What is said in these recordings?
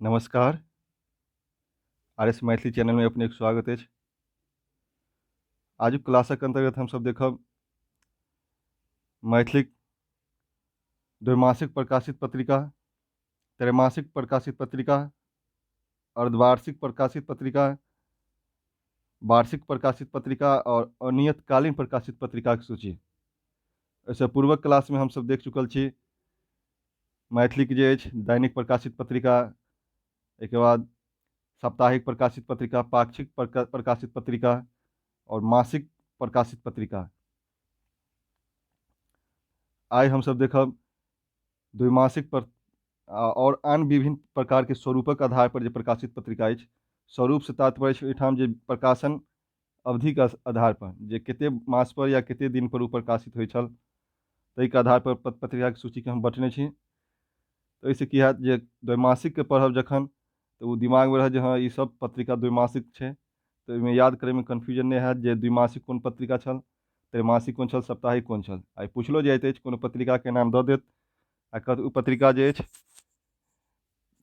नमस्कार। RS. Maithili channel में अपनेक स्वागत अछि। आजुक क्लासक अंतर्गत हमसब देखब मैथिलीक द्वैमासिक प्रकाशित पत्रिका, त्रैमासिक प्रकाशित पत्रिका, अर्धवार्षिक प्रकाशित पत्रिका, वार्षिक प्रकाशित पत्रिका और अनियतकालीन प्रकाशित पत्रिका की सूची। एहिसँ पूर्वक क्लास में हमसब देख चुकल छी मैथिलीक जे अछि दैनिक प्रकाशित पत्रिका, एहिके बाद साप्ताहिक प्रकाशित पत्रिका, पाक्षिक प्रकाशित पत्रिका और मासिक प्रकाशित पत्रिका। आइ हमसब देखब द्वैमासिक और अन्य विभिन्न प्रकार के स्वरूपक आधार पर जे प्रकाशित पत्रिका अछि। स्वरूप से तात्पर्य छै ओहिठाम जे प्रकाशन अवधि के आधार पर जे कते मास पर या कते दिन पर प्रकाशित होइ छल, ताहिके आधार पर पत्रिका के सूची के हम बँटने छी। तो एहिसँ की हैत जे द्वैमासिक के पढ़ब जखन तो वो दिमाग में रहत जे हाँ ई सब पत्रिका द्वैमासिक छै, तो एहिमे याद करे में कन्फ्यूजन नहीं हैत जे द्विमासिक कोन पत्रिका छल, त्रैमासिक कोन छल, साप्ताहिक कोन छल। आई पूछलो जाइत अछि, कोनो पत्रिका के नाम दऽ देत आ कहत ओ पत्रिका जे अछि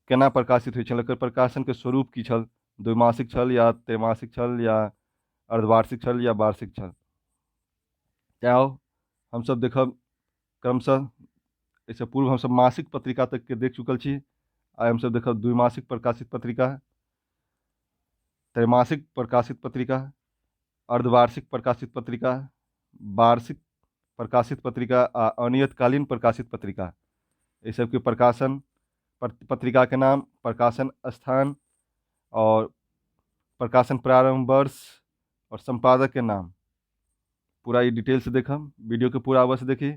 केना प्रकाशित होइ छल, एकर प्रकाशन के स्वरूप की छल, द्वैमासिक छल या त्रैमासिक छल या अर्धवार्षिक छल या वार्षिक छल। तैं हम सब देखब क्रमशः। इससे पूर्व हम सब मासिक पत्रिका तक के देख चुकल छी। आई हम सब देखब द्विमासिक प्रकाशित पत्रिका, त्रैमासिक प्रकाशित पत्रिका, अर्धवार्षिक प्रकाशित पत्रिका, वार्षिक प्रकाशित पत्रिका आ अनियतकालीन प्रकाशित पत्रिका। इस सब के प्रकाशन, पत्रिका के नाम, प्रकाशन स्थान और प्रकाशन प्रारंभ वर्ष और संपादक के नाम पूरा ये डिटेल से देखम। वीडियो के पूरा अवश्य देखी।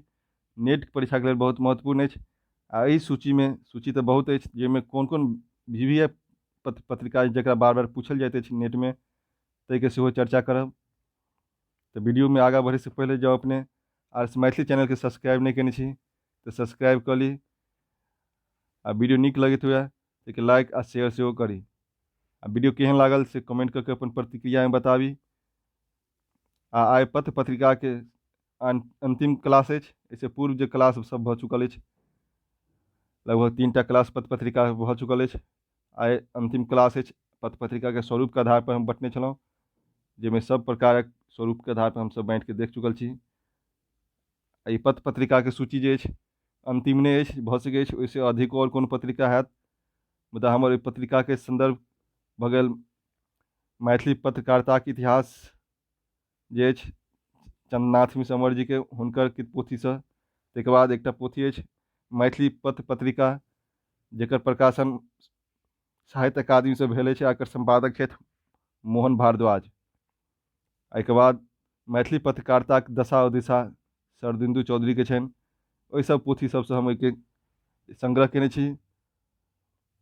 नेट परीक्षा के लिए बहुत महत्वपूर्ण अछि। आ ई सूची में सूची तो बहुत अछि जेमे कोन कोन भी पत्रिका जरा बार बार पूछल जाइत अछि नेट में, ताहिके सेहो चर्चा करब। तो वीडियो में आगा बढ़े से पहले जब अपने आर.एस. मैथिली चैनल के सब्सक्राइब नहीं केने छी तो सब्सक्राइब कर ली। आ वीडियो नीक लगत हुए तो लाइक आ शेयर सेहो करी। आ वीडियो केहन लागल से कमेंट करके अपन प्रतिक्रिया में बताबी। आइ पत्र पत्रिका के अंतिम क्लास अछि। इससे पूर्व जो क्लास सब भ चुकल अछि, लगभग 3टा क्लास पत्र पत्रिका भ चुकल अछि। आइ अंतिम क्लास अछि। पत्र पत्रिका के स्वरूप के आधार पर हम बँटने छलहुँ, जिसमें सब प्रकारक स्वरूप के आधार पर हम सब बाँटि के देख चुकल छी। ई पत्र पत्रिका के सूची जे अछि अंतिम नहीं अछि, भ सकै अछि ओहिसँ अधिक और कोनो पत्रिका हैत, मुदा हमर ओहि पत्रिका के संदर्भ भ गेल मैथिली पत्रकारिताक इतिहास जे अछि चंद्रनाथ मिश्र अमर जी के हुनकर पोथी से। ताहिके बाद एकटा पोथी अछि मैथिली पत्र पत्रिका, जेकर प्रकाशन साहित्य अकादमी से भेल अछि। एकर संपादक छथि मोहन भारद्वाज। एहिके बाद मैथिली पत्रकारिताक दशा और दिशा शरदिन्दु चौधरी के छनि। ओहि सब पोथी सबसे हम ओहिके संग्रह केने छी।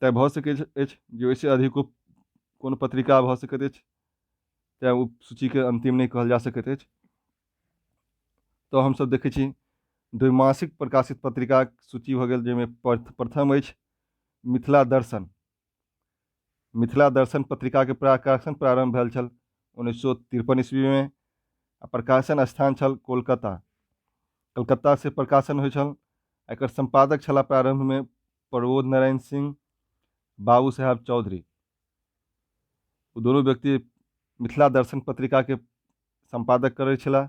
तैं भऽ सकैत अछि जे ओहिसँ अधिको कोनो पत्रिका भऽ सकैत अछि, तैं ओ सूची के अंतिम नहीं कहल जा सकैत अछि। तो हम सब देखै छी द्वैमासिक प्रकाशित पत्रिका सूची भऽ गेल, जाहिमे प्रथम अछि मिथिला दर्शन। मिथिला दर्शन पत्रिका के प्रकाशन प्रारंभ भेल छल 1953 ईस्वी में। प्रकाशन स्थान छल कोलकाता। कलकत्ता से प्रकाशन होइ छल। एकर संपादक छला प्रारंभ में प्रबोध नारायण सिंह, बाबू साहेब चौधरी। वो दोनों व्यक्ति मिथिला दर्शन पत्रिका के संपादक करे छला।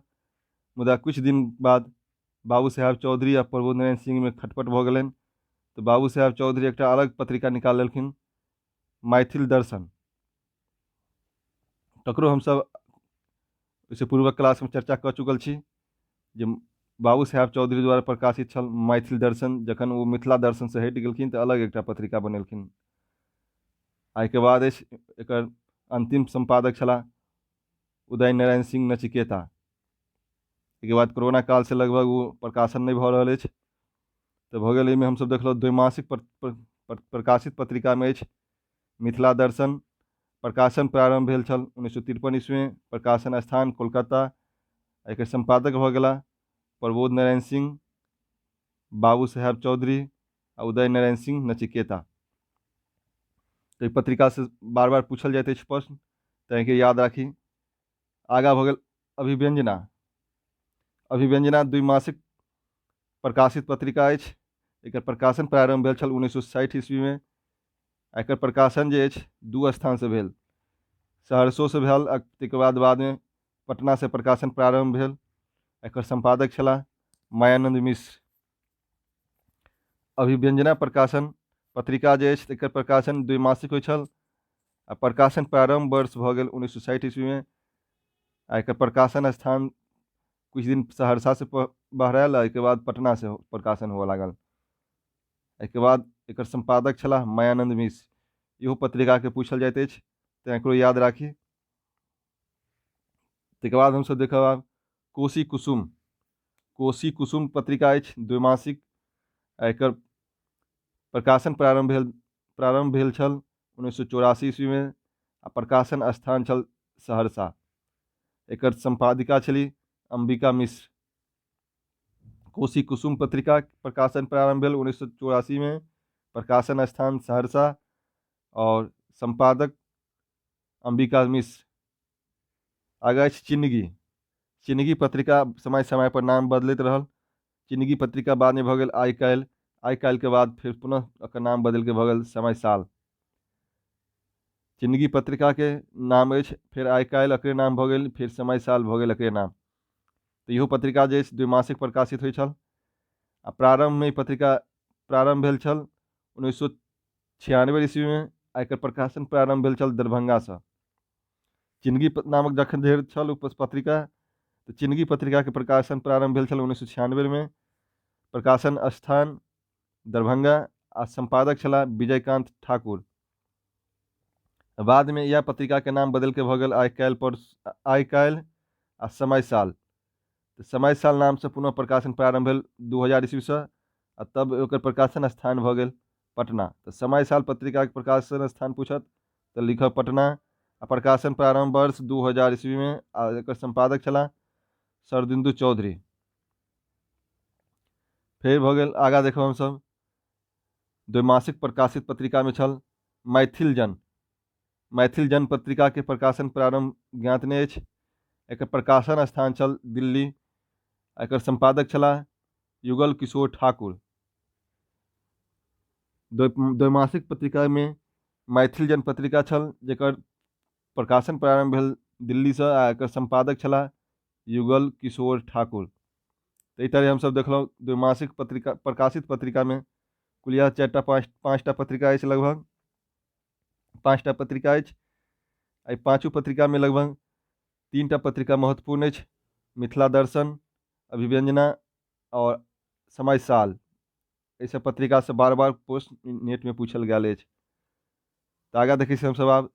मुदा कुछ दिन बाद बाबू साहेब चौधरी आ प्रबोध नारायण सिंह में खटपट भ गेलनि, तो बाबू साहेब चौधरी एक अलग पत्रिका निकाल लेलखिन, मैथिल दर्शन। तकरो हम सब इससे पूर्वक क्लास में चर्चा कर चुकल छी जे बाबू साहेब चौधरी द्वारा प्रकाशित छल मैथिल दर्शन। जखन वो मिथिला दर्शन से हटि गेलखिन तो अलग एक पत्रिका बनेलखिन। आई के बाद एकर अंतिम संपादक छला उदय नारायण सिंह नचिकेता। के बाद कोरोना काल से लगभग वो प्रकाशन नहीं भ रहल अछि, तो भ गेल। एहिमे हमसब देखलहुँ द्वैमासिक प्रकाशित पत्रिका में अछि मिथिला दर्शन। प्रकाशन प्रारंभ भेल छल 1953 ईस्वी में। प्रकाशन स्थान कोलकाता। एकर संपादक भ गेला प्रबोध नारायण सिंह, बाबू साहेब चौधरी आ उदय नारायण सिंह नचिकेता। तो पत्रिका से बार बार पूछल जाइत अछि प्रश्न, तैं याद राखी। आगा भ गेल अभिव्यंजना। अभिव्यंजना द्विमासिक प्रकाशित पत्रिका अछि। एकर प्रकाशन प्रारंभ भेल छल 1960 ईस्वी में। एकर प्रकाशन जे अछि 2 स्थान से भेल। सहरसो से भेल, ताहिके बाद में पटना से प्रकाशन प्रारंभ भेल। एकर संपादक छलाह मायानंद मिश्र। अभिव्यंजना प्रकाशन पत्रिका जे अछि एकर प्रकाशन द्विमासिक होइ छल आ प्रकाशन प्रारंभ वर्ष भऽ गेल 1960 ईस्वी में। आ एकर प्रकाशन स्थान कुछ दिन सहरसा से बहरायल, एहिके बाद पटना से प्रकाशन हुअ लागल। एहिके बाद एकर संपादक छलाह मायानंद मिश्र। इहो पत्रिका के पूछल जाइत अछि, तेँ एकरो याद राखी। ताहिके बाद हमसब देखब आब कोशी कुसुम। कोशी कुसुम पत्रिका अछि द्विमासिक। एकर प्रकाशन प्रारंभ भेल छल 1984 ईस्वी में आ प्रकाशन स्थान छल सहरसा। एकर संपादिका छली अंबिका मिश्र। कोशी कुसुम पत्रिका प्रकाशन प्रारंभ भेल 1984 में, प्रकाशन स्थान सहरसा और संपादक अंबिका मिश्र। आगे अछि चिन्नगी। चिन्नगी पत्रिका समय समय पर नाम बदलैत रहल। चिन्नगी पत्रिका बाद में भऽ गेल आइ काल्हि। आइ काल्हि के बाद फिर पुनः एकर नाम बदलि के भऽ गेल समय साल। चिन्नगी पत्रिका के नाम अछि, फिर आइ काल्हि एकरे नाम भऽ गेल, फिर समय साल भऽ गेल एकरे नाम। तऽ इहो पत्रिका जे अछि द्विमासिक प्रकाशित होइ छल। आ प्रारंभ में ई पत्रिका प्रारंभ भेल छल 1996 ईस्वी में। आ एकर प्रकाशन प्रारंभ भेल छल दरभंगा से। चिन्नगी नामक जखन धरि छल पत्रिका, तो चिन्नगी पत्रिका के प्रकाशन प्रारंभ भेल छल 1996 में। प्रकाशन स्थान दरभंगा आ संपादक छलाह विजयकांत ठाकुर। बाद में यह पत्रिका के नाम बदल के भऽ गेल आइ काल्हि आ समय साल। तो समय साल नाम से पुनः प्रकाशन प्रारंभ भेल 2000 ईस्वी से, आ तब ओकर प्रकाशन स्थान भऽ गेल पटना। तो समय साल पत्रिका के प्रकाशन स्थान पूछत तो लिखब पटना। आ प्रकाशन प्रारंभ वर्ष 2000 ईस्वी में। आ एकर संपादक छलाह शरदिंदु चौधरी। फिर भऽ गेल आगाँ देखब हमसब द्विमासिक प्रकाशित पत्रिका में छल मैथिल जन। मैथिल जन पत्रिका के प्रकाशन प्रारंभ ज्ञात नहि अछि। एकर प्रकाशन स्थान छल दिल्ली। एकर संपादक छलाह युगल किशोर ठाकुर। द्वैमासिक पत्रिका में मैथिल जन पत्रिका छल, जेकर प्रकाशन प्रारंभ भेल दिल्ली से। आ एकर संपादक छलाह युगल किशोर ठाकुर। तो ई तरह हमसब देखलहुँ द्विमासिक पत्रिका प्रकाशित पत्रिका में कुल यह 4टा 5टा पत्रिका अछि। लगभग 5टा पत्रिका अछि। एहि 5 पत्रिका में लगभग 3टा पत्रिका महत्वपूर्ण अछि, मिथिला दर्शन, अभिव्यंजना और समय साल। एहि सब पत्रिका से बार बार नेट में पूछल गेल अछि। तो आगाँ देखै छी हमसब आब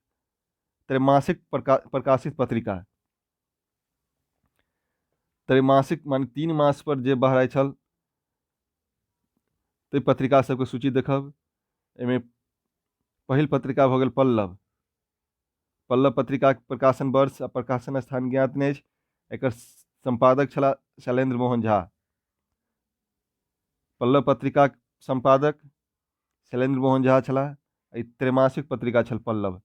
त्रैमासिक प्रकाशित पत्रिका। त्रैमासिक माने 3 मास पर जे बहराइ छल, ताहि पत्रिका सबके सूची देखब। एहिमे पहिल पत्रिका भऽ गेल पल्लव। पल्लव पत्रिका के प्रकाशन वर्ष आ प्रकाशन स्थान ज्ञात नहि अछि। एकर संपादक छलाह शैलेंद्र मोहन झा। पल्लव पत्रिका के संपादक शैलेंद्र मोहन झा छलाह। ई त्रैमासिक पत्रिका छल पल्लव।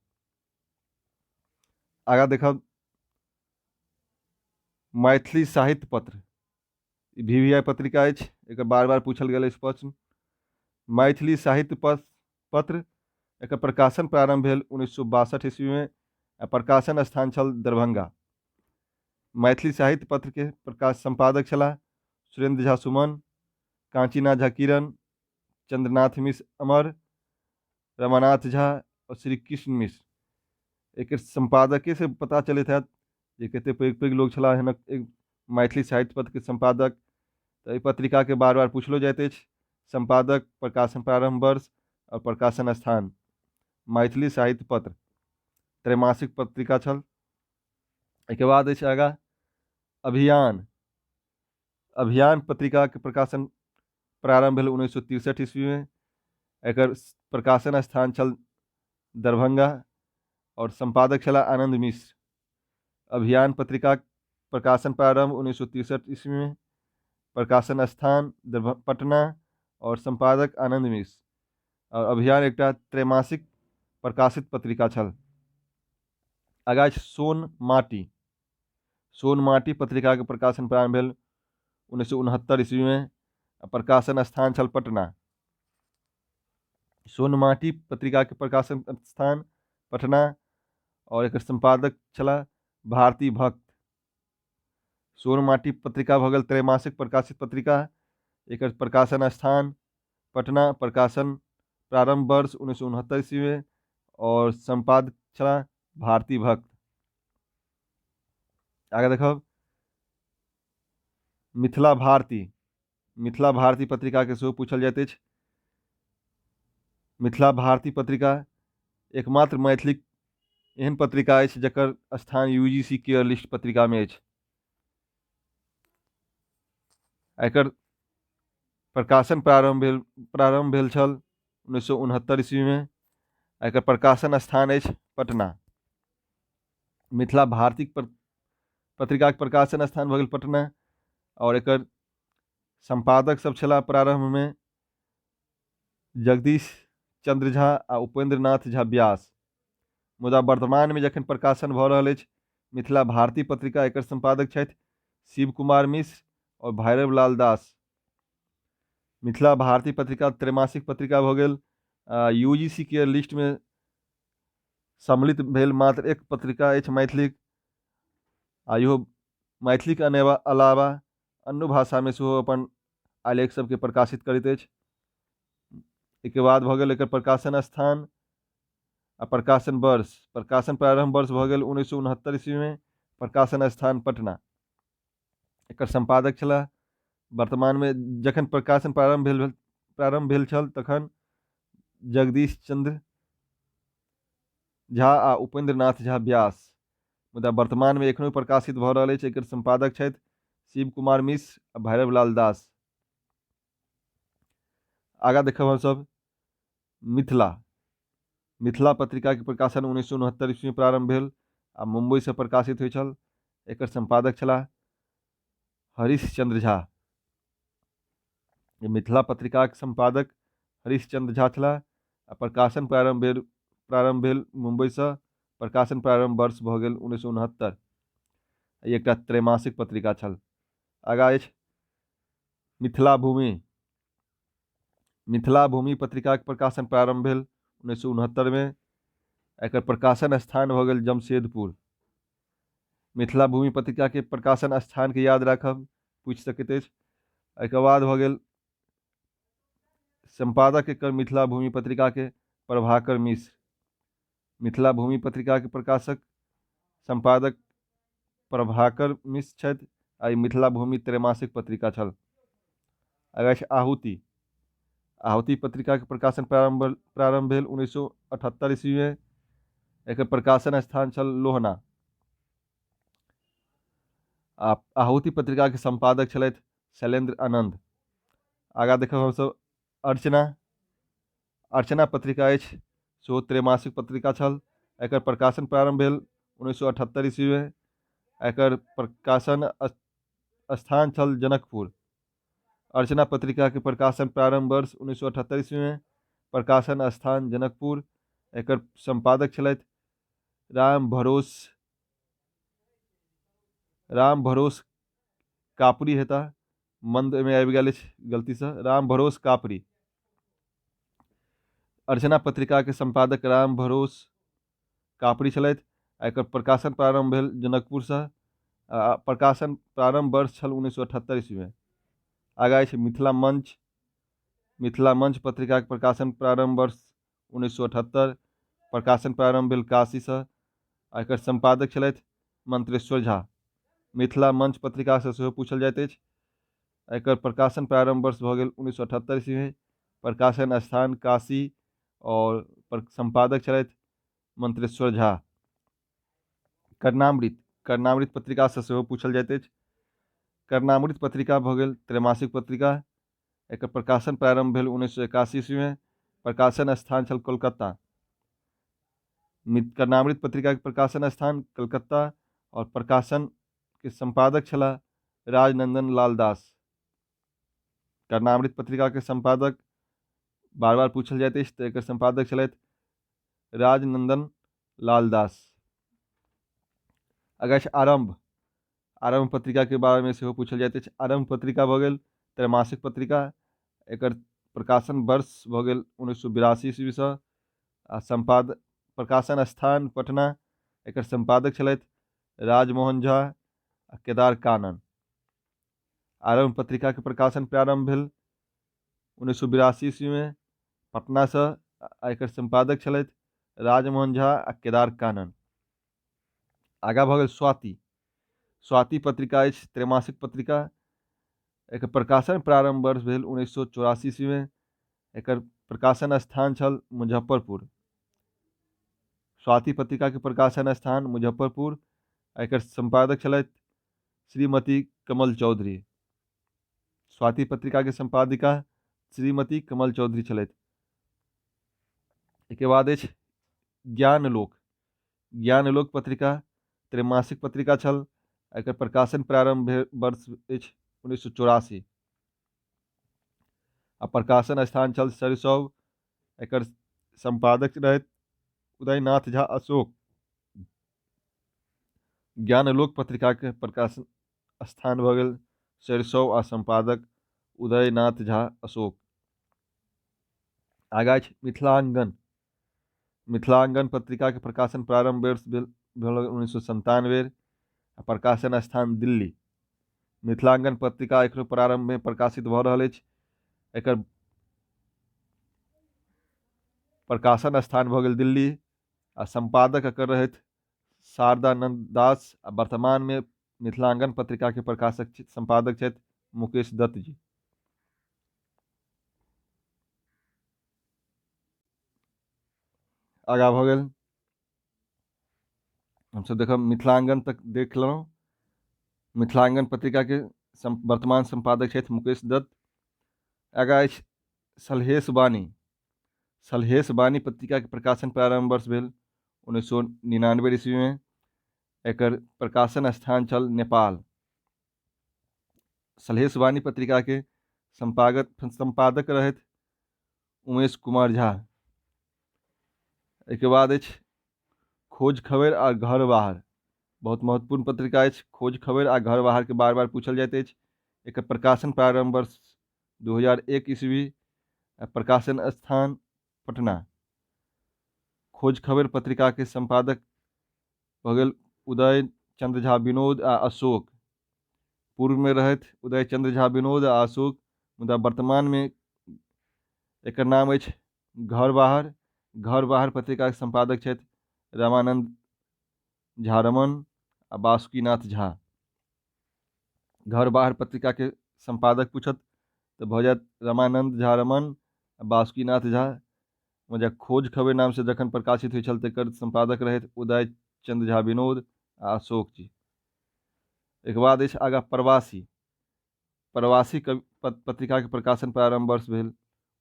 आगाँ देखब मैथिली साहित्य पत्र। VVI पत्रिका अछि। एकर बार बार पूछल गेल अछि प्रश्न। मैथिली साहित्य पत्र एकर प्रकाशन प्रारंभ भेल 1962 ईस्वी में। आ प्रकाशन स्थान छल दरभंगा। मैथिली साहित्य पत्र के प्रकाश संपादक छलाह सुरेंद्र झा सुमन, कांचीनाथ झा किरण, चंद्रनाथ मिश्र अमर, रमानाथ झा और श्री कृष्ण मिश्र। एक संपादके से पता चलैत हैत जे कते पैघ पैघ लोग छलाह एहन एक मैथिली साहित्य पत्र के संपादक। तो एहि पत्रिका के बार बार पूछलो जाइत अछि। संपादक, प्रकाशन प्रारंभ वर्ष और प्रकाशन स्थान। मैथिली साहित्य पत्र त्रैमासिक पत्रिका छल। एहिके बाद अछि आगाँ अभियान। अभियान पत्रिका के प्रकाशन प्रारंभ भेल 1963 ईस्वी में। एकर प्रकाशन स्थान छल दरभंगा और संपादक छलाह आनंद मिश्र। अभियान पत्रिका प्रकाशन प्रारंभ 1963 ईस्वी में, प्रकाशन स्थान पटना और संपादक आनंद मिश्र। और अभियान एकटा त्रैमासिक प्रकाशित पत्रिका छल। आगाँ सोन माटी। सोन माटी पत्रिका के प्रकाशन प्रारंभ भेल 1969 ईस्वी में। प्रकाशन स्थान छल पटना। सोनमाटी पत्रिका के प्रकाशन स्थान पटना और एक संपादक छला भारती भक्त। सोनमाटी पत्रिका भऽ गेल त्रैमासिक प्रकाशित पत्रिका, एक प्रकाशन स्थान पटना, प्रकाशन प्रारंभ वर्ष 1969 ईस्वी में और संपादक छला भारती भक्त। आगे देखब मिथिला भारती। मिथिला भारती पत्रिका के सेहो पूछल जाइत अछि। मिथिला भारती पत्रिका एकमात्र मैथिली एहन पत्रिका अछि जकर स्थान यूजीसी केयर लिस्ट पत्रिका में अछि। एकर प्रकाशन प्रारंभ भेल छल 1969 ईस्वी में। एकर प्रकाशन स्थान अछि पटना। मिथिला भारती पत्रिका के प्रकाशन स्थान भऽ गेल पटना और एकर संपादक सब छला प्रारंभ में जगदीश चंद्र झा आ उपेंद्र नाथ झा व्यास। मुदा वर्तमान में जखन प्रकाशन भऽ रहल अछि मिथिला भारती पत्रिका, एकर संपादक छथि शिव कुमार मिश्र और भैरव लाल दास। मिथिला भारती पत्रिका त्रैमासिक पत्रिका भऽ गेल। यूजीसी केयर लिस्ट में सम्मिलित भेल मात्र एक पत्रिका अछि मैथिलीक, आ इहो मैथिलीक अलावा अन्य भाषा में सेहो अपन आलेख सबके प्रकाशित करैत अछि। एक बाद भऽ गेल एकर प्रकाशन स्थान आ प्रकाशन वर्ष। प्रकाशन प्रारंभ वर्ष भऽ गेल 1969 ईस्वी में, प्रकाशन स्थान पटना। एकर संपादक छला वर्तमान में जखन प्रकाशन प्रारंभ भेल छल तखन जगदीश चंद्र झा आ उपेंद्र नाथ झा व्यास। मुदा वर्तमान में एखनो प्रकाशित भऽ रहल अछि। एकर संपादक छथि शिव कुमार मिश्र आ भैरव लाल दास। आगा देखब हम सब मिथिला। मिथिला पत्रिका के प्रकाशन 1969 ईस्वी में प्रारंभ भेल आ मुंबई से प्रकाशित होइ छल। एकर संपादक छला हरीश चंद्र झा। मिथिला पत्रिका के संपादक हरीश चंद्र झा छला आ प्रकाशन प्रारंभ भेल मुंबई से। प्रकाशन प्रारंभ वर्ष भऽ गेल 1969। एकटा त्रैमासिक पत्रिका छल। आगा अछि मिथिला भूमि। मिथिला भूमि पत्रिका के प्रकाशन प्रारंभ भेल 1969 में। एकर प्रकाशन स्थान भऽ गेल जमशेदपुर। मिथिला भूमि पत्रिका के प्रकाशन स्थान के याद राखब पूछि सकैत अछि। एकर बाद भऽ गेल संपादक एकर मिथिला भूमि पत्रिका के प्रभाकर मिश्र। मिथिला भूमि पत्रिका के प्रकाशक संपादक प्रभाकर मिश्र छथि आ ई मिथिला भूमि त्रैमासिक पत्रिका छल। आगा छै आहुति। आहुति पत्रिका के प्रकाशन प्रारंभ भेल 1978 ईस्वी में। एकर प्रकाशन स्थान छल लोहना। आहुति पत्रिका के संपादक छलथि शैलेंद्र आनंद। आगा देखब हमसब अर्चना। अर्चना पत्रिका अछि सेहो त्रैमासिक पत्रिका छल। एकर प्रकाशन प्रारंभ भेल 1978 ईस्वी में। एकर प्रकाशन स्थान छल जनकपुर। अर्चना पत्रिका के प्रकाशन प्रारंभ वर्ष 1978 ईस्वी में, प्रकाशन स्थान जनकपुर। एकर संपादक छलथि राम भरोस कापरी हेता, मंद में आबि गेल अछि गलती से, राम भरोस कापरी। अर्चना पत्रिका के संपादक राम भरोस कापरी छलथि। एकर प्रकाशन प्रारंभ भेल जनकपुर से। प्रकाशन प्रारंभ वर्ष छल 1978 ईस्वी में। आगा अछि मिथिला मंच। मिथिला मंच पत्रिका के प्रकाशन प्रारंभ वर्ष 1978। प्रकाशन प्रारंभ भेल काशी से। एकर संपादक छलथि मंत्रेश्वर झा। मिथिला मंच पत्रिका से सेहो पूछल जाइत अछि। एकर प्रकाशन प्रारंभ वर्ष भऽ गेल 1978 ईस्वी में। प्रकाशन स्थान काशी और संपादक छलथि मंत्रेश्वर झा। कर्णामृत। कर्णामृत पत्रिका से सेहो पूछल जाइत अछि। कर्णामृत पत्रिका भऽ गेल त्रैमासिक पत्रिका। एकर प्रकाशन प्रारंभ भेल 1981 ईस्वी में। प्रकाशन स्थान छल कोलकाता। कर्णामृत पत्रिका के प्रकाशन स्थान कलकत्ता और प्रकाशन के संपादक छला राजनंदन लाल दास। कर्णामृत पत्रिका के संपादक बार बार पूछल जाइत अछि तऽ एकर संपादक छलथि राजनंदन लाल दास। अगर छै आरंभ। आरंभ पत्रिका के बारे में सेहो पूछल जाइत अछि। आरंभ पत्रिका भऽ गेल त्रैमासिक पत्रिका। एकर प्रकाशन वर्ष भऽ गेल 1982 ईस्वी सँ। आ प्रकाशन स्थान पटना। एकर संपादक छलथि राजमोहन झा आ केदार कानन। आरंभ पत्रिका के प्रकाशन प्रारंभ भेल 1982 ईस्वी में पटना से। आ एकर संपादक छलथि राजमोहन झा आ केदार कानन। आगा भऽ गेल स्वाति। स्वाति पत्रिका अछि त्रैमासिक पत्रिका। एकर प्रकाशन प्रारंभ वर्ष भेल 1984 ईस्वी में। एकर प्रकाशन स्थान छल मुजफ्फरपुर। स्वाति पत्रिका के प्रकाशन स्थान मुजफ्फरपुर। एकर संपादक छलथि श्रीमती कमल चौधरी। स्वाति पत्रिका के संपादिका श्रीमती कमल चौधरी छलथि। एके बाद अछि ज्ञानलोक। ज्ञानलोक पत्रिका त्रैमासिक पत्रिका छल। एकर प्रकाशन प्रारंभ वर्ष अछि 1984। आ प्रकाशन स्थान छल सरिसव। एकर संपादक रहथि उदयनाथ झा अशोक। ज्ञानलोक पत्रिका के प्रकाशन स्थान भऽ गेल सरिसव आ संपादक उदयनाथ झा अशोक। आगा अछि मिथिलांगन। मिथिलांगन पत्रिका के प्रकाशन प्रारंभ वर्ष भेल 1997। प्रकाशन स्थान दिल्ली। मिथिलांगन पत्रिका एखनो प्रारंभ में प्रकाशित भऽ रहल अछि। एकर प्रकाशन स्थान भऽ गेल दिल्ली। आ संपादक एकर रहथि शारदानंद दास। आ वर्तमान में मिथिलांगन पत्रिका के संपादक छथि मुकेश दत्त जी। आगा भऽ गेल हमसब देखब मिथिलांगन तक देख लेलहुँ। मिथिलांगन पत्रिका के वर्तमान संपादक छथि मुकेश दत्त। आगा अछि सलहेश वाणी। सलहेश वाणी पत्रिका के प्रकाशन प्रारंभ वर्ष भेल 1999 ईस्वी में। एकर प्रकाशन स्थान छल नेपाल। सलहेश वाणी पत्रिका के संपादक रहथि उमेश कुमार झा। एके बाद अछि खोज खबर आ घर बाहर। बहुत महत्वपूर्ण पत्रिका अछि। खोज खबर आ घर बाहर के बार बार पूछल जाइत अछि। एकर प्रकाशन प्रारंभ वर्ष 2001 ईस्वी। प्रकाशन स्थान पटना। खोज खबर पत्रिका के संपादक भऽ गेल उदय चंद्र झा विनोद आ अशोक। पूर्व में रहथि उदय चंद्र झा विनोद आ अशोक। मुदा वर्तमान में एकर नाम अछि घर बाहर। घर बाहर पत्रिका के संपादक छथि रामानंद झा रमन आ बासुकीनाथ झा। घर बाहर पत्रिका के संपादक पूछत तऽ भऽ जायत रामानंद झा रमन आ बासुकीनाथ झा। मुदा खोज खबर नाम से जखन प्रकाशित होइ छल तकर संपादक रहथि उदय चंद्र झा विनोद आ अशोक जी। एक बाद अछि आगा प्रवासी। प्रवासी पत्रिका के प्रकाशन प्रारंभ वर्ष भेल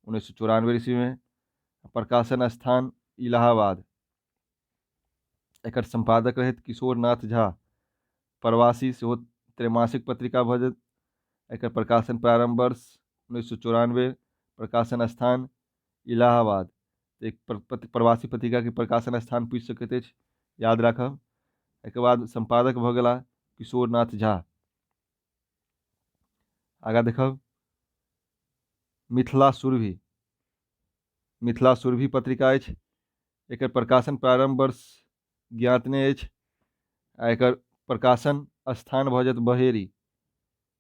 1994 ईस्वी में। प्रकाशन स्थान इलाहाबाद। एकर संपादक रहथि किशोर नाथ झा। प्रवासी सेहो त्रैमासिक पत्रिका भऽ जायत। एकर प्रकाशन प्रारंभ वर्ष 1994। प्रकाशन स्थान इलाहाबाद। एक प्रवासी पत्रिका के प्रकाशन स्थान पूछि सकैत अछि, याद राखब। एकर बाद संपादक भऽ गेला किशोर नाथ झा। आगा देखब मिथिला सुरभि। मिथिला सुरभि पत्रिका अछि। एकर प्रकाशन प्रारंभ वर्ष ज्ञात नहि अछि। आ एकर प्रकाशन स्थान भऽ जायत बहेरी।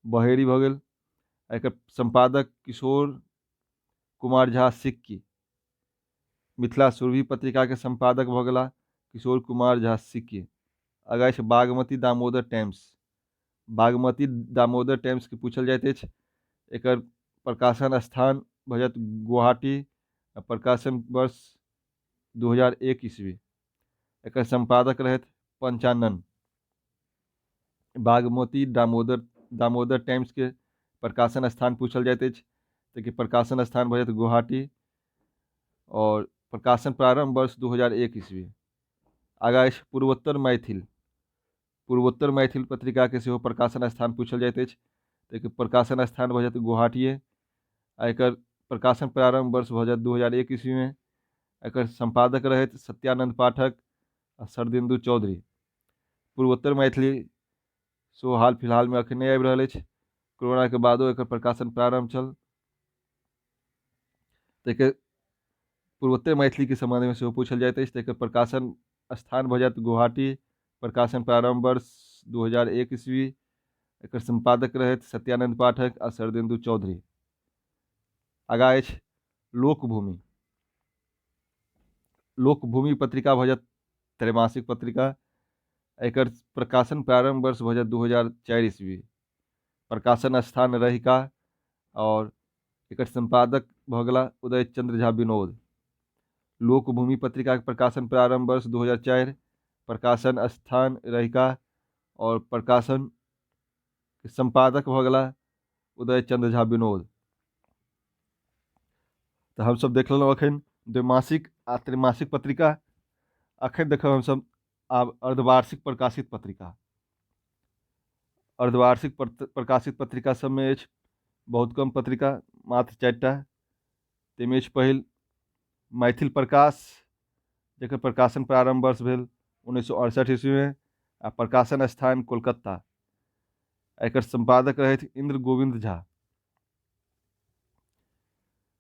बहेरी भऽ गेल। एकर संपादक किशोर कुमार झा सिक्की। मिथिला सुरभि पत्रिका के संपादक भऽ गेला किशोर कुमार झा सिक्की। आगा अछि बागमती दामोदर टाइम्स। बागमती दामोदर टाइम्स के पूछल जाइत अछि। एकर प्रकाशन स्थान भऽ जायत गुवाहाटी। प्रकाशन वर्ष 2001 ईस्वी। एकर संपादक रहथि पंचानन। बागमती दामोदर टाइम्स के प्रकाशन स्थान पूछल जाइत अछि ताकि प्रकाशन स्थान भऽ जायत गुवाहाटी। और प्रकाशन प्रारंभ वर्ष 2001 ईस्वी। आगा अछि पूर्वोत्तर मैथिल। पूर्वोत्तर मैथिल पत्रिका के सेहो प्रकाशन स्थान पूछल जाइत अछि ताकि प्रकाशन स्थान भऽ जायत गुवाहाटिए। आ एकर प्रकाशन प्रारंभ वर्ष भऽ जायत 2001 ईस्वी में। एकर संपादक रहथि सत्यानंद पाठक आ शरदिंदु चौधरी। पूर्वोत्तर मैथिली सेहो हाल फिलहाल में अखन नहि आबि रहल अछि। कोरोना के बादो एकर प्रकाशन प्रारंभ छल। ताहिके पूर्वोत्तर मैथिली के संबंध में सेहो पूछल जाइत अछि। ताहिके प्रकाशन स्थान भऽ जायत गुवाहाटी। प्रकाशन प्रारंभ वर्ष 2001 ईस्वी। एकर संपादक रहथि सत्यानंद पाठक आ शरदेन्दु चौधरी। आगाँ अछि लोकभूमि। लोकभूमि पत्रिका भऽ जायत त्रैमासिक पत्रिका। एकर प्रकाशन प्रारंभ वर्ष भऽ जायत 2004 ईस्वी। प्रकाशन स्थान रहिका और एकर संपादक भऽ गेला उदय चंद्र झा विनोद। लोकभूमि पत्रिका के प्रकाशन प्रारंभ वर्ष 2004। प्रकाशन स्थान रहिका और प्रकाशन के संपादक भऽ गेला उदय चंद्र झा विनोद। तो हम सब देख लेलहुँ अखन द्विमासिक आ त्रैमासिक पत्रिका। अखन देखब हमसब आब अर्धवार्षिक प्रकाशित पत्रिका। अर्धवार्षिक प्रकाशित पत्रिका सबमे अछि बहुत कम पत्रिका, मात्र 4टा। ताहिमे अछि पहिल मैथिल प्रकाश, जेकर प्रकाशन प्रारंभ वर्ष भेल 1968 ईस्वी में आ प्रकाशन स्थान कोलकाता। एकर संपादक रहथि इंद्र गोविंद झा।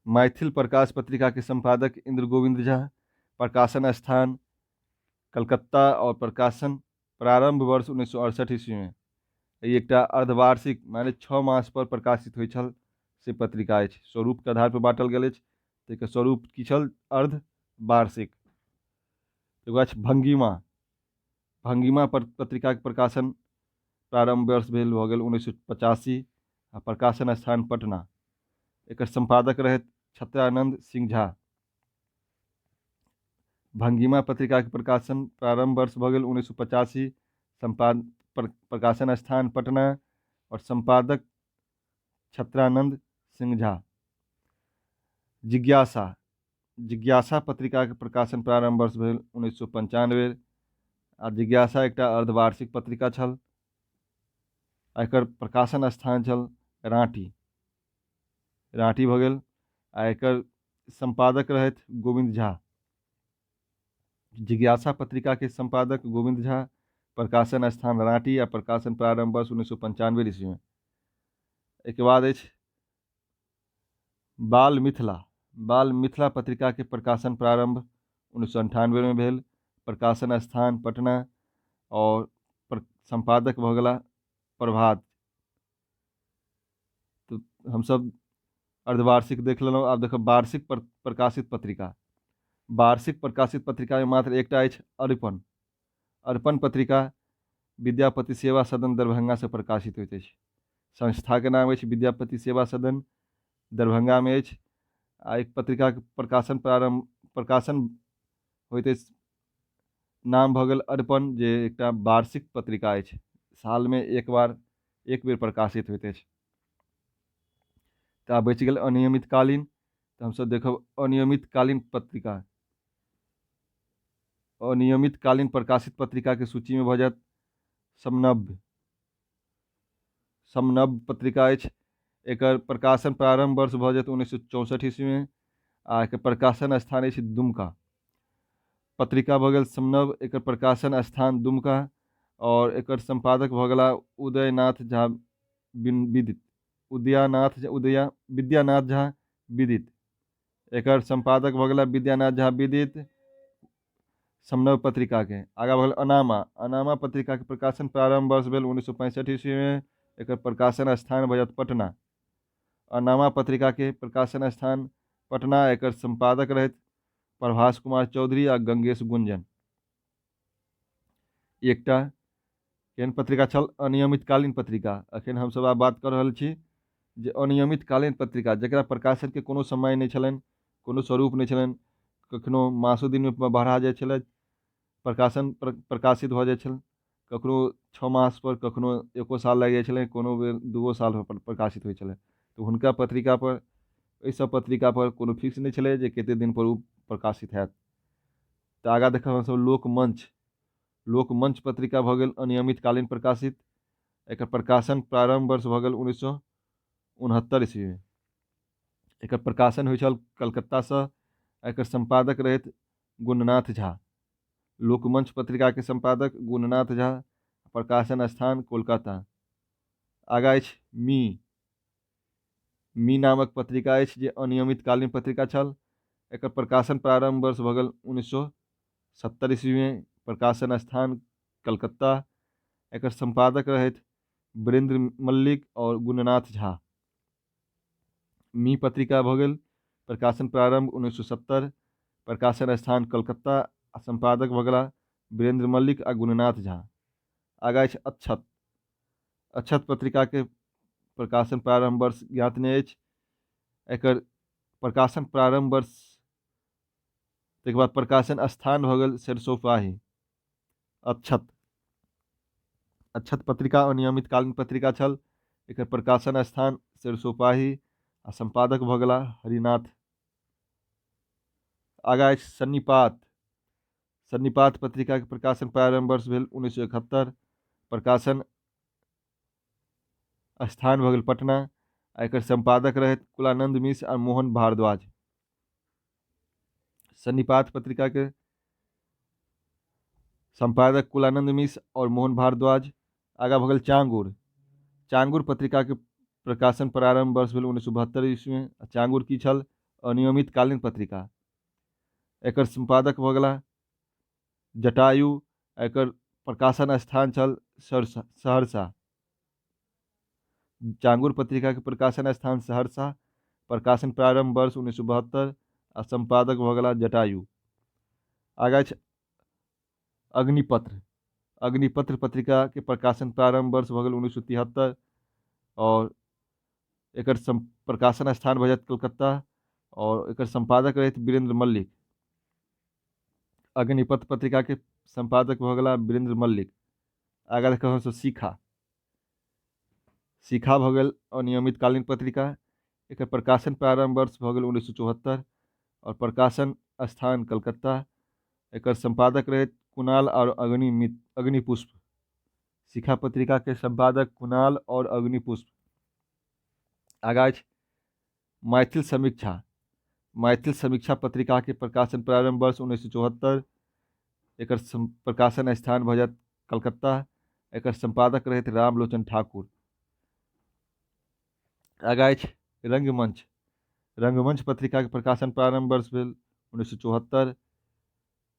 मैथिल प्रकाश पत्रिका के संपादक इंद्र गोविंद झा। प्रकाशन स्थान कलकत्ता और प्रकाशन प्रारंभ वर्ष 1968 ईस्वी में। ई एकटा अर्धवार्षिक माने 6 मास पर प्रकाशित होइ छल से पत्रिका अछि। स्वरूप के आधार पर बांटल गेल अछि। ताहिके स्वरूप की छल? अर्धवार्षिक। एगो अछि भंगिमा। भंगिमा पत्रिका के प्रकाशन प्रारंभ वर्ष भेल भऽ गेल 1985 आ प्रकाशन स्थान पटना। एकर संपादक रहथि छत्रानंद सिंह झा। भंगिमा पत्रिका के प्रकाशन प्रारंभ वर्ष भऽ गेल 1985। प्रकाशन स्थान पटना और संपादक छत्रानंद सिंह झा। जिज्ञासा। जिज्ञासा पत्रिका के प्रकाशन प्रारंभ वर्ष भेल 1995 आ जिज्ञासा एकटा अर्धवार्षिक पत्रिका छल। एकर प्रकाशन स्थान छल राँटी। राँटी भऽ गेल आ एकर संपादक रहथि गोविंद झा। जिज्ञासा पत्रिका के संपादक गोविंद झा। प्रकाशन स्थान राँटी आ प्रकाशन प्रारंभ वर्ष 1995 ईस्वी में। एक बाद अछि बाल मिथिला। बाल मिथिला पत्रिका के प्रकाशन प्रारंभ 1998 में भेल। प्रकाशन स्थान पटना और संपादक भऽ गेला प्रभात। तो हम सब अर्धवार्षिक देख लेलहुँ। आब देखब वार्षिक प्रकाशित पत्रिका। वार्षिक प्रकाशित पत्रिका में मात्र एकटा अछि अर्पण। अर्पण पत्रिका विद्यापति सेवा सदन दरभंगा से प्रकाशित होइत अछि। संस्था के नाम अछि विद्यापति सेवा सदन, दरभंगा में अछि। आ एक पत्रिका के प्रकाशन होइत अछि, नाम भऽ गेल अर्पण, जे एकटा वार्षिक पत्रिका अछि। साल में एक बेर प्रकाशित होइत अछि। तऽ आब बचि गेल अनियमित कालीन। तऽ हमसब देखब अनियमित कालीन पत्रिका। अनियमित कालीन प्रकाशित पत्रिका के सूची में भऽ जायत समनव्य। समनव्य पत्रिका अछि। एकर प्रकाशन प्रारंभ वर्ष भऽ जायत 1964 ईस्वी में आ एकर प्रकाशन स्थान अछि दुमका। पत्रिका भऽ गेल समनव्य। एकर प्रकाशन स्थान दुमका और एकर संपादक भऽ गेला उदयनाथ झा विदित। विद्यानाथ झा विदित। एकर संपादक भऽ गेला विद्यानाथ झा विदित समनव्य पत्रिका के। आगा भऽ गेल अनामा। अनामा पत्रिका के प्रकाशन प्रारंभ वर्ष भेल 1965 ईस्वी में। एकर प्रकाशन स्थान भऽ जायत पटना। अनामा पत्रिका के प्रकाशन स्थान पटना। एकर संपादक रहथि प्रभास कुमार चौधरी आ गंगेश गुंजन। एकटा केहन पत्रिका छल? अनियमित कालीन पत्रिका। अखन हमसब आब बात कऽ रहल छी जे अनियमित कालीन पत्रिका, जकरा प्रकाशन के कोनो समय नहीं छलनि, कोनो स्वरूप नहीं छलनि। कखनो मासो दिन में बढ़ा जाइ छलै, प्रकाशित भऽ जाइ छल। कखनो 6 मास पर, कखनो 1 साल लागि जाइ छलै, कोनो बेर 2 साल पर प्रकाशित होइ छलै। तो हुनका पत्रिका पर, एहि सब पत्रिका पर कोनो फिक्स नहीं छलै जे कते दिन पर ओ प्रकाशित हैत। तऽ आगाँ देखब हमसब लोकमंच। लोकमंच पत्रिका भऽ गेल अनियमित कालीन प्रकाशित। एकर प्रकाशन प्रारंभ वर्ष भऽ गेल 1969 ईस्वी में। एकर प्रकाशन होइ छल कलकत्ता से। एकर संपादक रहथि गुणनाथ झा। लोकमंच पत्रिका के संपादक गुणनाथ झा। प्रकाशन स्थान कोलकाता। आगा अछि मी। मी नामक पत्रिका अछि जे अनियमित कालीन पत्रिका छल। एकर प्रकाशन प्रारंभ वर्ष भऽ गेल 1970 ईस्वी में। प्रकाशन स्थान कलकत्ता। एकर संपादक रहथि वीरेंद्र मल्लिक और गुणनाथ झा। मी पत्रिका भऽ गेल, प्रकाशन प्रारंभ 1970, प्रकाशन स्थान कलकत्ता, आ संपादक भऽ गेला वीरेंद्र मल्लिक आ गुणनाथ झा। आगा अछि अक्षत। अक्षत पत्रिका के प्रकाशन प्रारंभ वर्ष ज्ञात नहीं अछि। एकर प्रकाशन प्रारंभ वर्ष तक बाद प्रकाशन स्थान भऽ गेल सरसोपाही। अक्षत अक्षत पत्रिका अनियमित कालीन पत्रिका छल। एकर प्रकाशन स्थान सरसोपाही आ संपादक भऽ गेला हरिनाथ। आगा अछि सन्निपात। सन्निपात पत्रिका के प्रकाशन प्रारंभ वर्ष भेल 1971। प्रकाशन स्थान भऽ गेल पटना। आ एकर संपादक रहथि कुलानंद मिश्र आ मोहन भारद्वाज। सन्निपात पत्रिका के संपादक कुलानंद मिश्र और मोहन भारद्वाज। आगा भऽ गेल चांगुर। चांगुर पत्रिका के प्रकाशन प्रारंभ वर्ष भेल 1972 ईस्वी में। चांगुर की छल? अनियमित कालीन पत्रिका। एकर संपादक भऽ गेला जटायु। एकर प्रकाशन स्थान छल सहरसा। चांगुर पत्रिका के प्रकाशन स्थान सहरसा। प्रकाशन प्रारंभ वर्ष 1972 आ संपादक भऽ गेला जटायु। आगा अछि अग्निपत्र। अग्निपत्र पत्रिका के प्रकाशन प्रारंभ वर्ष भऽ गेल 1973 और एकर प्रकाशन स्थान भऽ जायत कलकत्ता और एकर संपादक रहथि वीरेंद्र मल्लिक। अग्निपत्र पत्रिका के संपादक भऽ गेला वीरेंद्र मल्लिक। आगा देखल सो शिखा। शिखा भऽ गेल अनियमित कालीन पत्रिका। एकर प्रकाशन प्रारंभ वर्ष भऽ गेल 1974 और प्रकाशन स्थान कलकत्ता। एकर संपादक रहथि कुणाल और अग्निपुष्प। शिखा पत्रिका के संपादक कुणाल और अग्निपुष्प। आगा अछि मैथिल समीक्षा। मैथिल समीक्षा पत्रिका के प्रकाशन प्रारंभ वर्ष 1974। एकर प्रकाशन स्थान भऽ जायत कलकत्ता। एकर संपादक रहथि रामलोचन ठाकुर। आगा अछि रंगमंच। रंगमंच पत्रिका के प्रकाशन प्रारंभ वर्ष भेल 1974।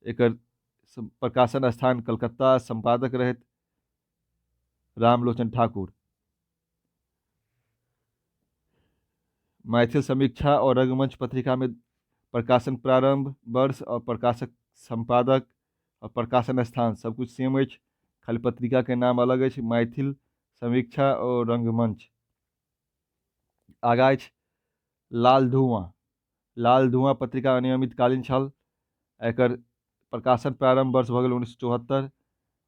एकर प्रकाशन स्थान कलकत्ता। संपादक रहथि रामलोचन ठाकुर। मैथिल समीक्षा और रंगमंच पत्रिका में प्रकाशन प्रारंभ वर्ष और प्रकाशक, संपादक और प्रकाशन स्थान सब कुछ सेम अछि, खाली पत्रिका के नाम अलग अछि। मैथिल समीक्षा और रंगमंच। आगा अछि लाल धुआं। लाल धुआं पत्रिका अनियमित कालीन छल। एकर प्रकाशन प्रारंभ वर्ष भऽ गेल 1974।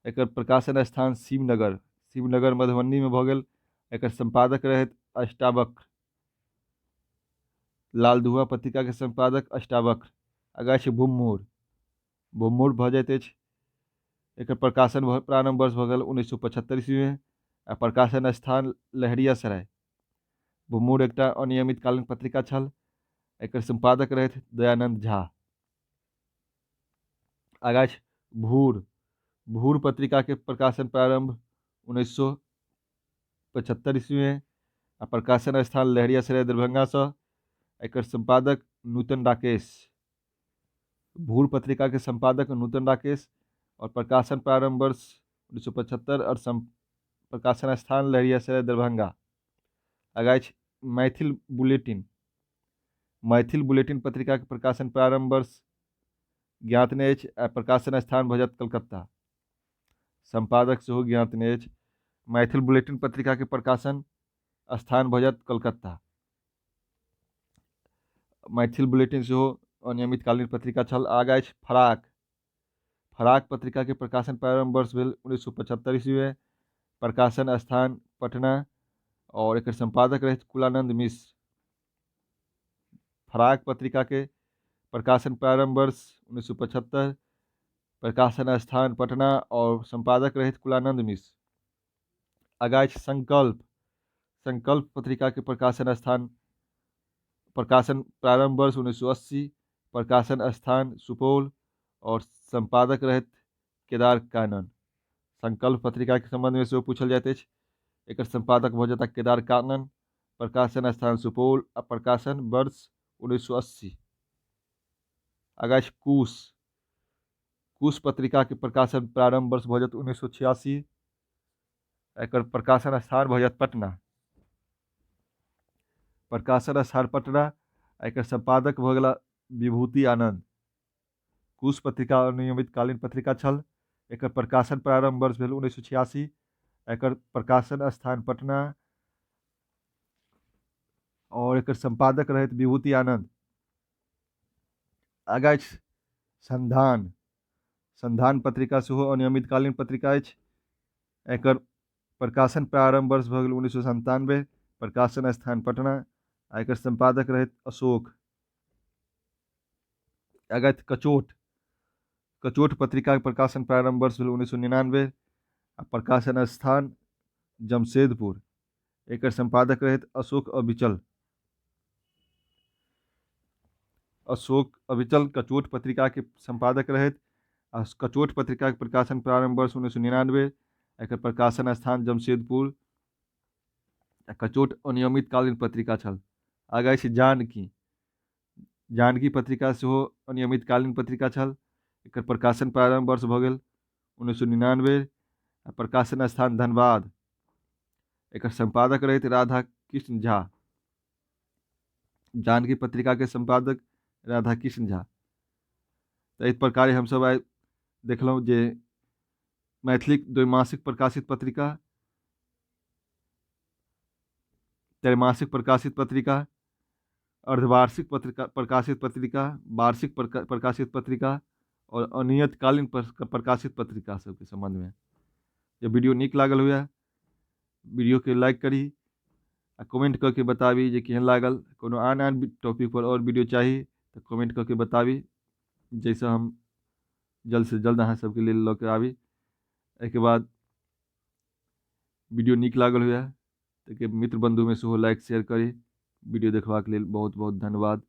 एकर प्रकाशन स्थान शिवनगर। शिवनगर मधुबनी में भऽ गेल। एकर संपादक रहथि अष्टावक्र। लाल धुआं पत्रिका के संपादक अष्टावक्र। आगा छै भुम्मूर। भुम्मूर भऽ जाइत अछि। एकर प्रकाशन प्रारंभ वर्ष भऽ गेल 1975 ईस्वी में आ प्रकाशन स्थान लहरियासराय। भुम्मूर एकटा अनियमित कालीन पत्रिका छल। एकर संपादक रहथि दयानंद झा। आगा छै भूर। भूर पत्रिका के प्रकाशन प्रारंभ 1975 ईस्वी में आ प्रकाशन स्थान लहरियासराय दरभंगा से। एकर संपादक नूतन राकेश। भूर पत्रिका के संपादक नूतन राकेश और प्रकाशन प्रारंभ वर्ष 1975 और प्रकाशन स्थान लहरियासराय दरभंगा। आगा अछि मैथिल बुलेटिन। मैथिल बुलेटिन पत्रिका के प्रकाशन प्रारंभ वर्ष ज्ञात नहीं अछि आ प्रकाशन स्थान भऽ जायत कलकत्ता। संपादक सेहो ज्ञात नहीं अछि। मैथिल बुलेटिन पत्रिका के प्रकाशन स्थान भऽ जायत कलकत्ता। मैथिल बुलेटिन सेहो अनियमित कालीन पत्रिका छल। आगा अछि फराक। फराक पत्रिका के प्रकाशन प्रारंभ वर्ष भेल 1975 ईस्वी में। प्रकाशन स्थान पटना और एकर संपादक रहथि कुलानंद मिश्र। फराक पत्रिका के प्रकाशन प्रारंभ वर्ष 1975। प्रकाशन स्थान पटना और संपादक रहथि कुलानंद मिश्र। आगा अछि संकल्प। संकल्प पत्रिका के प्रकाशन प्रारंभ वर्ष 1980। प्रकाशन स्थान सुपौल और संपादक रहथि केदार कानन। संकल्प पत्रिका के संबंध में सेहो पूछल जाइत अछि। एकर संपादक भऽ जेता केदार कानन। प्रकाशन स्थान सुपौल, प्रकाशन वर्ष 1980। आगाँ अछि कुश। कुश पत्रिका के प्रकाशन प्रारंभ वर्ष भऽ जायत 1986। एकर प्रकाशन स्थान भऽ जायत पटना। प्रकाशन स्थान पटना। एकर संपादक भऽ गेला विभूति आनंद। कुश पत्रिका अनियमित कालीन पत्रिका छल। एकर प्रकाशन प्रारंभ वर्ष भेल 1986। एकर प्रकाशन स्थान पटना और एकर संपादक रहैत विभूति आनंद। आगाँ अछि संधान। संधान पत्रिका सेहो अनियमित कालीन पत्रिका अछि। एकर प्रकाशन प्रारंभ वर्ष भऽ गेल 1997। प्रकाशन स्थान पटना। एकर संपादक रहैत अशोक। आगाँ अछि कचोट। कचोट पत्रिका के प्रकाशन प्रारंभ वर्ष भेल 1999 आ प्रकाशन स्थान जमशेदपुर। एकर संपादक रहैत अशोक अविचल। अशोक अविचल कचोट पत्रिका के संपादक रहैत। कचोट पत्रिका के प्रकाशन प्रारंभ वर्ष 1999। एकर प्रकाशन स्थान जमशेदपुर। कचोट अनियमित कालीन पत्रिका छल। आगाँ अछि जानकी। जानकी पत्रिका सेहो अनियमित कालीन पत्रिका छल। एकर प्रकाशन प्रारंभ वर्ष भऽ गेल 1999। प्रकाशन स्थान धनबाद। एकर संपादक रहैत राधा कृष्ण झा। जानकी पत्रिका के संपादक राधा कृष्ण झा। तो इस प्रकार हम सब आइ देखलहुँ जे मैथिली द्वैमासिक प्रकाशित पत्रिका, त्रैमासिक प्रकाशित पत्रिका, अर्धवार्षिक पत्रिका प्रकाशित पत्रिका, वार्षिक प्रकाशित पत्रिका और अनियतकालीन प्रकाशित पत्रिका सबके संबंध में जब वीडियो नीक लागल हुए वीडियो के लाइक करी आ कमेंट करके बताबी जे केहन लागल। कोनो आन टॉपिक पर और वीडियो चाही तो कमेंट करके बताबी, जैसे हम जल्द से जल्द अहाँ सबके लेल लऽ के आबी। एहिके बाद वीडियो नीक लागल हुए तो मित्र बंधु में सेहो लाइक शेयर करी। वीडियो देखबाक लेल बहुत बहुत धन्यवाद।